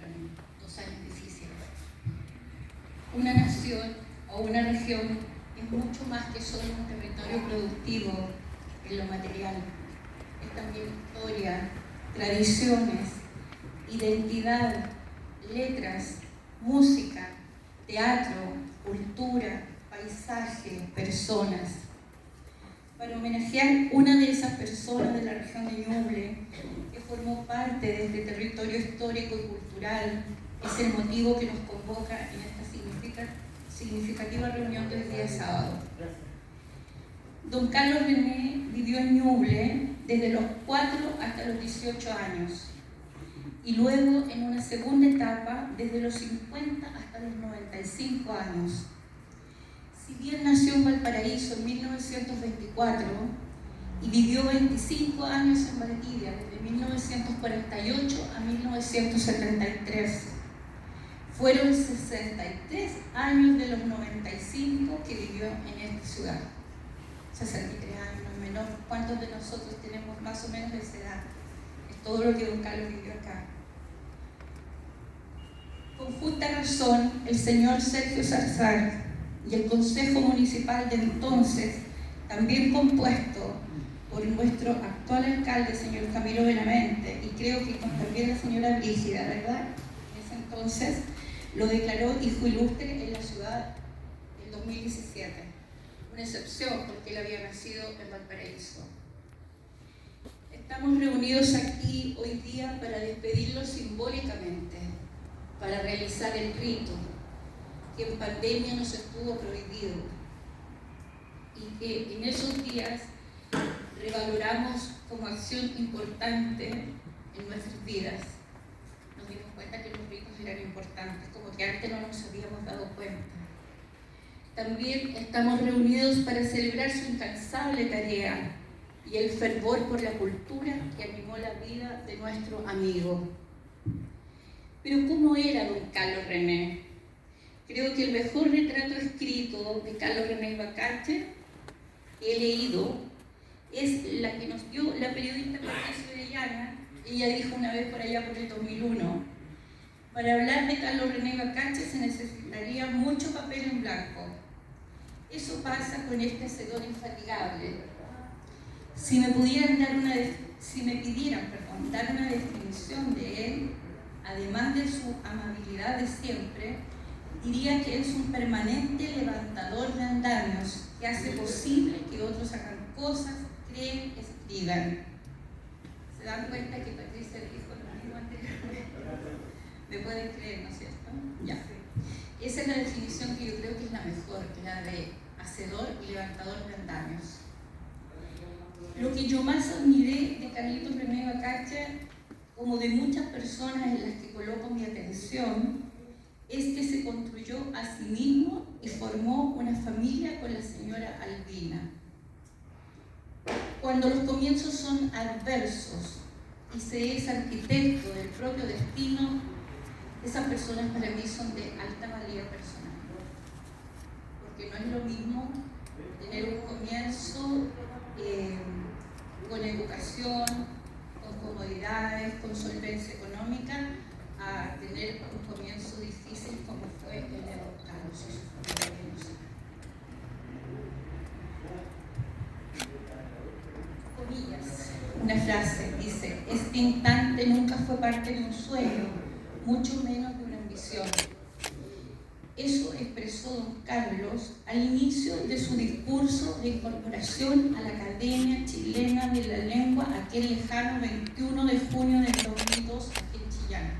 fueron 2 años difíciles. Una nación o una región es mucho más que solo un territorio productivo en lo material. Es también historia, tradiciones, identidad, letras, música, teatro, cultura, paisaje, personas. Para homenajear una de esas personas de la región de Ñuble, que formó parte de este territorio histórico y cultural, es el motivo que nos convoca en esta significativa reunión del día sábado. Don Carlos René vivió en Ñuble desde los 4 hasta los 18 años y luego en una segunda etapa desde los 50 hasta los 95 años. Si bien nació en Valparaíso en 1924 y vivió 25 años en Valdivia, desde 1948 a 1973, fueron 63 años de los 95 que vivió en esta ciudad. 63 años, no es menor. ¿Cuántos de nosotros tenemos más o menos de esa edad? Es todo lo que don Carlos vivió acá. Con justa razón, el señor Sergio Zarzar y el Consejo Municipal de entonces, también compuesto por nuestro actual alcalde, señor Camilo Benavente, y creo que también la señora Brígida, ¿verdad? En ese entonces lo declaró hijo ilustre en la ciudad en 2017. Una excepción porque él había nacido en Valparaíso. Estamos reunidos aquí hoy día para despedirlo simbólicamente, para realizar el rito que en pandemia nos estuvo prohibido y que en esos días revaloramos como acción importante en nuestras vidas. Nos dimos cuenta que los ritos eran importantes, como que antes no nos habíamos dado cuenta. También estamos reunidos para celebrar su incansable tarea y el fervor por la cultura que animó la vida de nuestro amigo. Pero ¿cómo era don Carlos René? Creo que el mejor retrato escrito de Carlos René Bacache que he leído es la que nos dio la periodista Patricia Orellana. Ella dijo una vez por allá por el 2001: para hablar de Carlos René Bacache se necesitaría mucho papel en blanco. Eso pasa con este hacedor infatigable. Si me pidieran dar una definición de él, además de su amabilidad de siempre, diría que es un permanente levantador de andamios que hace posible que otros hagan cosas, creen, escriban. ¿Se dan cuenta que Patricia dijo lo mismo anteriormente? ¿Me pueden creer, no es cierto? Ya. Esa es la definición que yo creo que es la mejor, la de hacedor y levantador de andamios. Lo que yo más admiré de Carlitos René Bacache, como de muchas personas en las que coloco mi atención, es que se construyó a sí mismo y formó una familia con la señora Albina. Cuando los comienzos son adversos y se es arquitecto del propio destino, esas personas para mí son de alta valía personal. Porque no es lo mismo tener un comienzo con educación, con comodidades, con solvencia económica, a tener un comienzo difícil como fue el de don Carlos y su familia. Comillas, una frase dice: este instante nunca fue parte de un sueño, mucho menos de una ambición. Eso expresó don Carlos al inicio de su discurso de incorporación a la Academia Chilena de la Lengua aquel lejano 21 de junio del 2002 aquí en Chillán,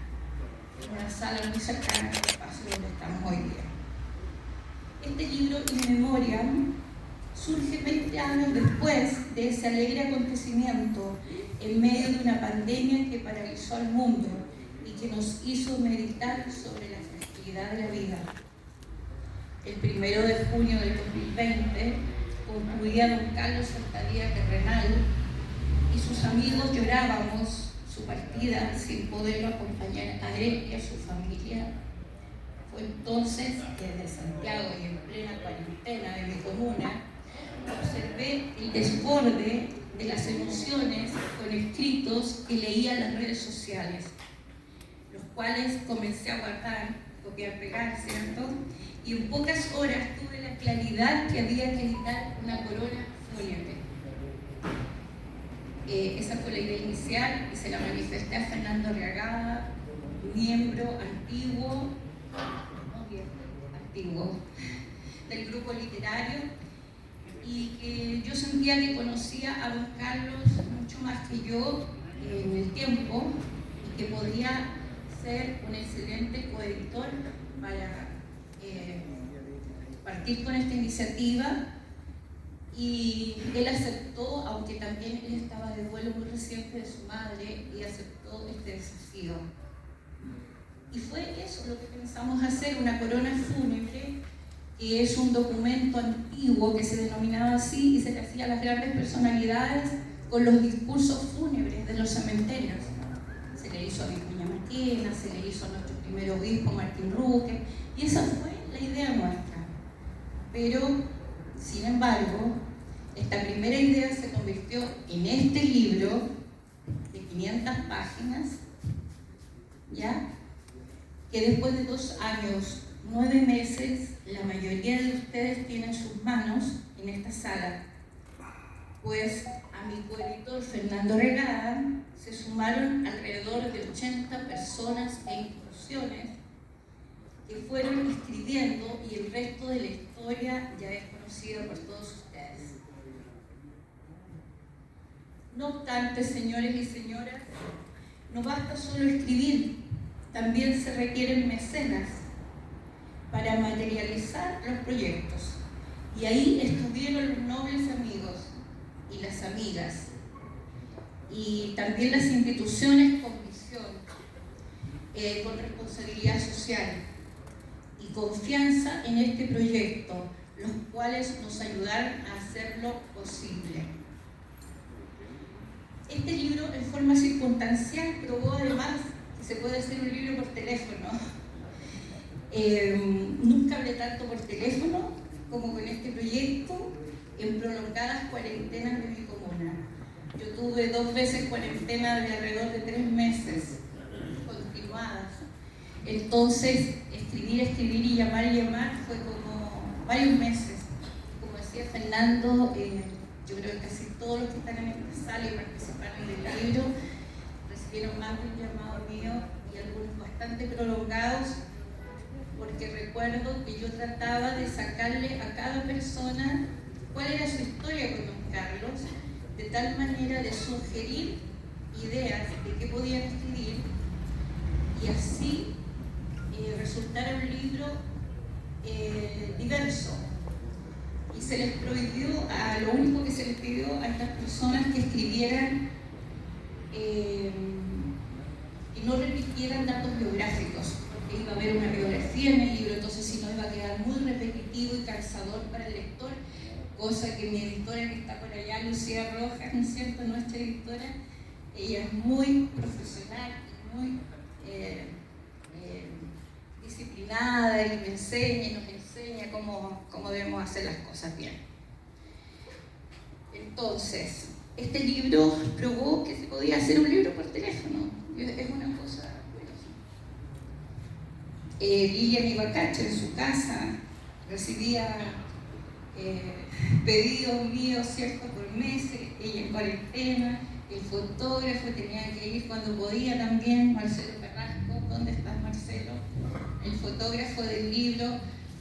en una sala muy cercana al espacio donde estamos hoy día. Este libro, In Memoriam, surge 20 años después de ese alegre acontecimiento en medio de una pandemia que paralizó al mundo y que nos hizo meditar sobre la fragilidad de la vida. El 1 de junio del 2020 concluía don Carlos estadía terrenal y sus amigos llorábamos su partida sin poderlo acompañar a él y a su familia. Fue entonces desde Santiago y en plena cuarentena de mi comuna observé el desborde de las emociones con escritos que leía en las redes sociales, los cuales comencé a guardar, copiar, pegar, ¿cierto? Y en pocas horas tuve la claridad que había que editar una corona fúnebre. Esa fue la idea inicial y se la manifesté a Fernando Arriagada, miembro antiguo del grupo literario, y que yo sentía que conocía a don Carlos mucho más que yo en el tiempo y que podía ser un excelente coeditor para partir con esta iniciativa. Y él aceptó, aunque también él estaba de duelo muy reciente de su madre, y aceptó este desafío. Y fue eso lo que pensamos hacer, una corona fúnebre, que es un documento antiguo que se denominaba así y se le hacía a las grandes personalidades con los discursos fúnebres de los cementerios. Se le hizo a Vicuña Maquena, se le hizo a nuestro primer obispo Martín Ruque, y esa fue la idea nuestra. Pero, sin embargo, esta primera idea se convirtió en este libro de 500 páginas, ¿ya? Que después de 2 años, 9 meses, la mayoría de ustedes tienen sus manos en esta sala. Pues a mi coeditor Fernando Arriagada se sumaron alrededor de 80 personas e instituciones que fueron escribiendo, y el resto de la historia ya es conocida por todos ustedes. No obstante, señores y señoras, no basta solo escribir, también se requieren mecenas para materializar los proyectos. Y ahí estuvieron los nobles amigos y las amigas, y también las instituciones con visión, con responsabilidad social y confianza en este proyecto, los cuales nos ayudaron a hacerlo posible. Este libro, en forma circunstancial, probó además que se puede hacer un libro por teléfono. Nunca hablé tanto por teléfono como con este proyecto en prolongadas cuarentenas de mi comuna. Yo tuve 2 veces cuarentena de alrededor de 3 meses continuadas. Entonces, escribir y llamar fue como varios meses. Como decía Fernando, yo creo que casi todos los que están en esta sala y participaron del libro recibieron más de un llamado mío, y algunos bastante prolongados, porque recuerdo que yo trataba de sacarle a cada persona cuál era su historia con don Carlos, de tal manera de sugerir ideas de qué podían escribir, y así resultara un libro diverso. Y se les prohibió, lo único que se les pidió a estas personas que escribieran, que no repitieran datos biográficos, porque iba a haber una biografía en el libro, entonces si no iba a quedar muy repetitivo y cansador para el lector, cosa que mi editora, que está por allá, Lucía Rojas, ¿no es cierto?, nuestra editora, ella es muy profesional y muy disciplinada, y me enseña y nos enseña cómo debemos hacer las cosas bien. Entonces, este libro probó que se podía hacer un libro por teléfono. Es una cosa curiosa. Lilian Ibacache en su casa recibía pedidos míos, ¿cierto?, por meses, ella en cuarentena. El fotógrafo tenía que ir cuando podía también, Marcelo Carrasco. ¿Dónde estás, Marcelo? El fotógrafo del libro,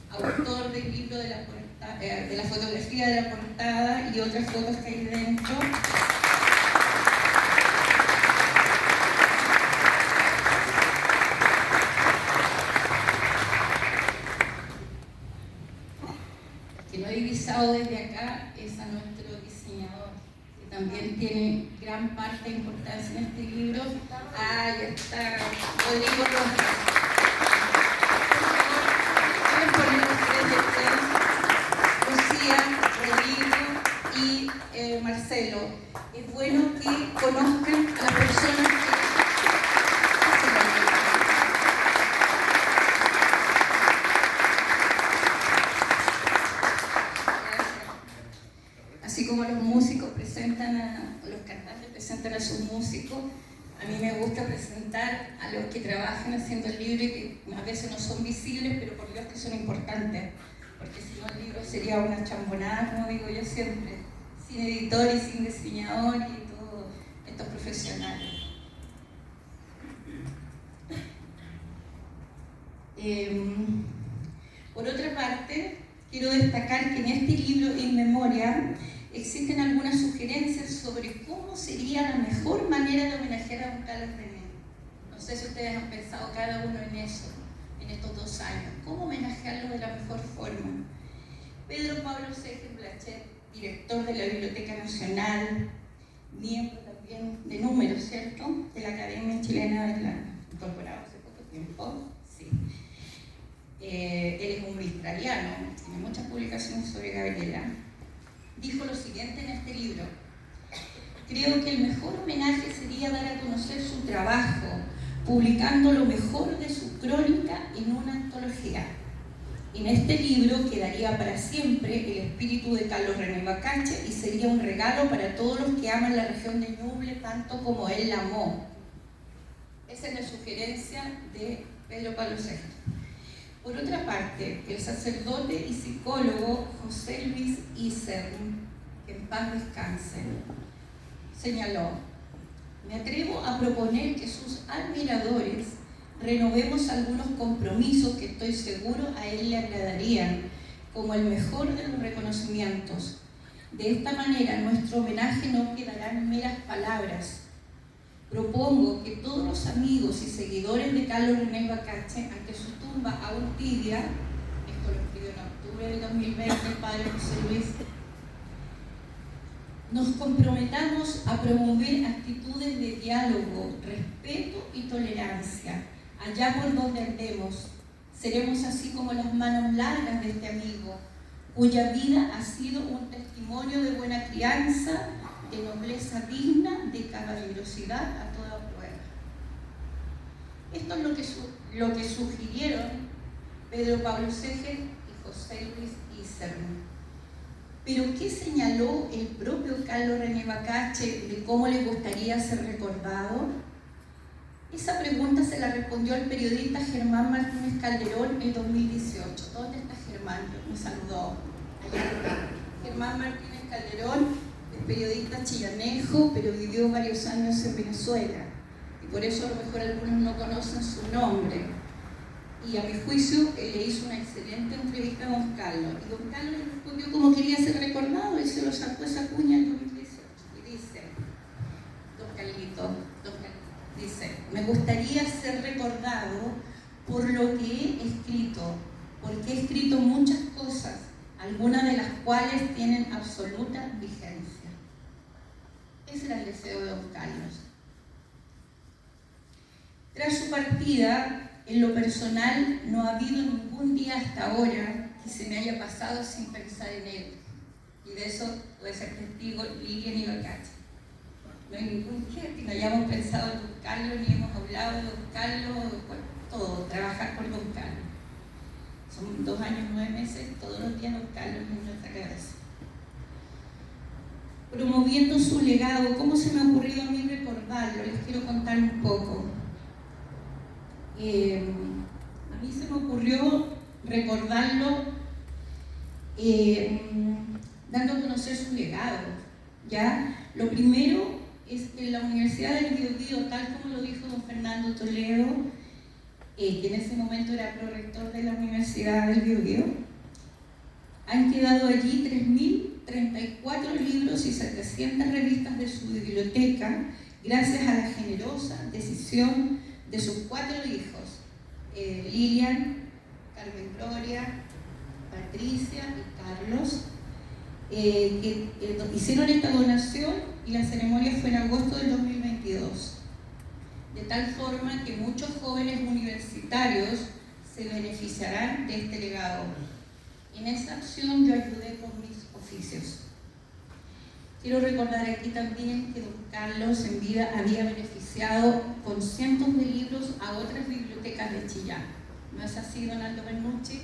autor del libro de la fotografía de la portada y otras fotos que hay dentro. Que no he divisado desde acá es a nuestro diseñador, que también tiene gran parte de importancia en este libro. Ah, ya está, Rodrigo Rojas. Rodrigo y Marcelo. Es bueno que conozcan a las personas que... Así como los músicos los cantantes presentan a sus músicos, a mí me gusta presentar a los que trabajan trabajan haciendo el libro y que a veces no son visibles, pero por Dios que son importantes, porque si no el libro sería una chambonada, como digo yo siempre, sin editor y sin diseñador y todos estos profesionales. Por otra parte, quiero destacar que en este libro In Memoria existen algunas sugerencias sobre cómo sería la mejor manera de homenajear a don Carlos René. No sé si ustedes han pensado cada uno en eso, en estos 2 años. ¿Cómo homenajearlo de la mejor forma? Pedro Pablo Seger Blachet, director de la Biblioteca Nacional, miembro también de Números, ¿cierto?, de la Academia Chilena de la incorporado hace poco tiempo. Sí. Él es un australiano, tiene muchas publicaciones sobre Gabriela. Dijo lo siguiente en este libro: creo que el mejor homenaje sería dar a conocer su trabajo, publicando lo mejor de su crónica en una antología. En este libro quedaría para siempre el espíritu de Carlos René Bacache y sería un regalo para todos los que aman la región de Ñuble tanto como él la amó. Esa es la sugerencia de Pedro Pablo Seger. Por otra parte, el sacerdote y psicólogo José Luis Isern, que en paz descanse, señaló: me atrevo a proponer que sus admiradores renovemos algunos compromisos que estoy seguro a él le agradarían, como el mejor de los reconocimientos. De esta manera, nuestro homenaje no quedará en meras palabras. Propongo que todos los amigos y seguidores de Carlos René Bacache, ante su tumba aún tibia, esto lo escribió en octubre del 2020 el padre José Luis, nos comprometamos a promover actitudes de diálogo, respeto y tolerancia, allá por donde andemos. Seremos así como las manos largas de este amigo, cuya vida ha sido un testimonio de buena crianza, de nobleza digna, de caballerosidad a toda prueba. Esto es lo que sugirieron Pedro Pablo Seger y José Luis Isern. Pero ¿qué señaló el propio Carlos René Bacache de cómo le gustaría ser recordado? Esa pregunta se la respondió el periodista Germán Martínez Calderón en 2018. ¿Dónde está Germán? Me saludó. Allá está. Germán Martínez Calderón es periodista chillanejo, pero vivió varios años en Venezuela. Y por eso a lo mejor algunos no conocen su nombre. Y a mi juicio, él le hizo una excelente entrevista a don Carlos. Y don Carlos le respondió cómo quería ser recordado y se lo sacó esa cuña en 2018. Y dice, don Carlito, dice: me gustaría ser recordado por lo que he escrito, porque he escrito muchas cosas, algunas de las cuales tienen absoluta vigencia. Ese era el deseo de don Carlos. Tras su partida, en lo personal, no ha habido ningún día hasta ahora que se me haya pasado sin pensar en él. Y de eso puede ser testigo Lilian y Bacache. No hay ningún día que no hayamos pensado en don Carlos, ni hemos hablado de don Carlos, bueno, todo, trabajar por don Carlos. Son 2 años, 9 meses, todos los días don Carlos en nuestra cabeza. Promoviendo su legado, ¿cómo se me ha ocurrido a mí recordarlo? Les quiero contar un poco. A mí se me ocurrió recordarlo dando a conocer su legado, ¿ya? Lo primero es que la Universidad del Biobío, tal como lo dijo don Fernando Toledo, que en ese momento era prorector de la Universidad del Biobío, han quedado allí 3.034 libros y 700 revistas de su biblioteca, gracias a la generosa decisión de sus 4 hijos, Lilian, Carmen Gloria, Patricia y Carlos, que hicieron esta donación, y la ceremonia fue en agosto del 2022. De tal forma que muchos jóvenes universitarios se beneficiarán de este legado. En esa acción yo ayudé con mis oficios. Quiero recordar aquí también que don Carlos en vida había beneficiado con cientos de libros a otras bibliotecas de Chillán. ¿No es así, don Aldo Bernucci?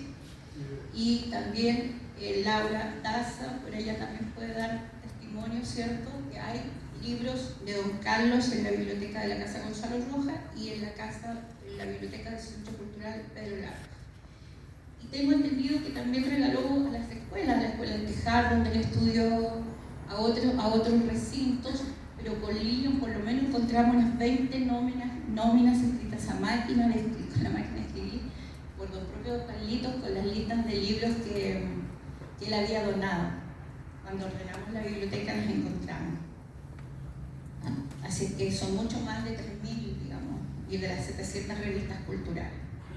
Y también Laura Daza, por ella también puede dar testimonio, ¿cierto?, que hay libros de don Carlos en la biblioteca de la Casa Gonzalo Rojas y en la biblioteca del Centro Cultural Pedro Lara. Y tengo entendido que también regaló a las escuelas, la escuela de Tejar, donde él estudió, a otros recintos, pero con niños por lo menos encontramos unas 20 nóminas escritas a máquina, con la máquina de escribir, por los propios Carlitos, con las listas de libros que él había donado. Cuando ordenamos la biblioteca nos encontramos. Así que son mucho más de 3.000, digamos, y de las 700 revistas culturales.